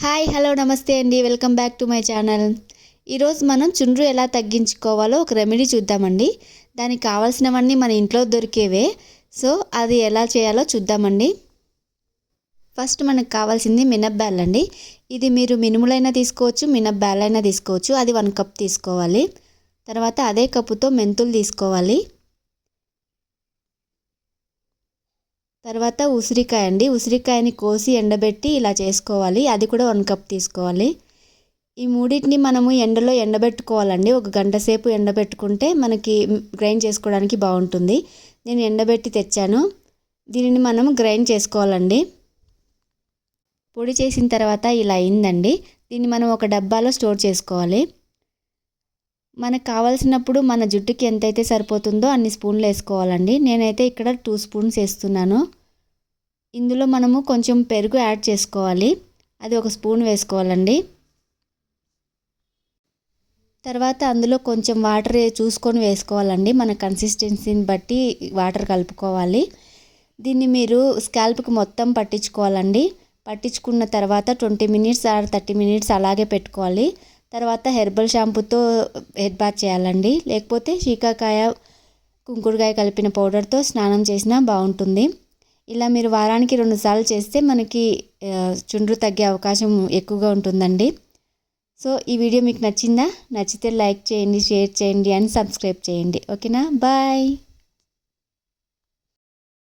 Hi hello నమస్తే అండి, welcome back to my channel. ఈరోజు మనం చుండ్రు ఎలా తగ్గించుకోవాలో ఒక రెమెడీ చూద్దామండి. దానికి కావాల్సినవన్నీ మన ఇంట్లో దొరికేవే. సో అది ఎలా చేయాలో చూద్దామండి. ఫస్ట్ మనకు కావాల్సింది మినప్పాలండి. ఇది మీరు మినుములైనా తీసుకోవచ్చు, మినప్పాలైనా తీసుకోవచ్చు. అది 1 కప్ తీసుకోవాలి. తర్వాత అదే కప్పుతో మెంతులు తీసుకోవాలి. తర్వాత ఉసిరికాయ అండి, ఉసిరికాయని కోసి ఎండబెట్టి ఇలా చేసుకోవాలి. అది కూడా 1 కప్ తీసుకోవాలి. ఈ మూడింటిని మనము ఎండలో ఎండబెట్టుకోవాలండి. 1 గంట సేపు ఎండబెట్టుకుంటే మనకి గ్రైండ్ చేసుకోవడానికి బాగుంటుంది. నేను ఎండబెట్టి తెచ్చాను. దీనిని మనం గ్రైండ్ చేసుకోవాలండి. పొడి చేసిన తర్వాత ఇలా అయిందండి. దీన్ని మనం ఒక డబ్బాలో స్టోర్ చేసుకోవాలి. మనకు కావాల్సినప్పుడు మన జుట్టుకి ఎంతైతే సరిపోతుందో అన్ని స్పూన్లు వేసుకోవాలండి. నేనైతే ఇక్కడ 2 స్పూన్స్ వేస్తున్నాను. ఇందులో మనము కొంచెం పెరుగు యాడ్ చేసుకోవాలి. అది 1 స్పూన్ వేసుకోవాలండి. తర్వాత అందులో కొంచెం వాటర్ చూసుకొని వేసుకోవాలండి. మన కన్సిస్టెన్సీని బట్టి వాటర్ కలుపుకోవాలి. దీన్ని మీరు స్కాల్ప్కి మొత్తం పట్టించుకోవాలండి. పట్టించుకున్న తర్వాత 20 మినిట్స్ ఆర్ 30 మినిట్స్ అలాగే పెట్టుకోవాలి. తర్వాత హెర్బల్ షాంపూతో హెడ్ బాత్ చేయాలండి. లేకపోతే శీకాకాయ కుంకుడుకాయ కలిపిన పౌడర్తో స్నానం చేసినా బాగుంటుంది. ఇలా మీరు వారానికి 2 సార్లు చేస్తే మనకి చుండ్రు తగ్గే అవకాశం ఎక్కువగా ఉంటుందండి. సో ఈ వీడియో మీకు నచ్చిందా? నచ్చితే లైక్ చేయండి, షేర్ చేయండి అండ్ సబ్స్క్రైబ్ చేయండి. ఓకేనా? బాయ్.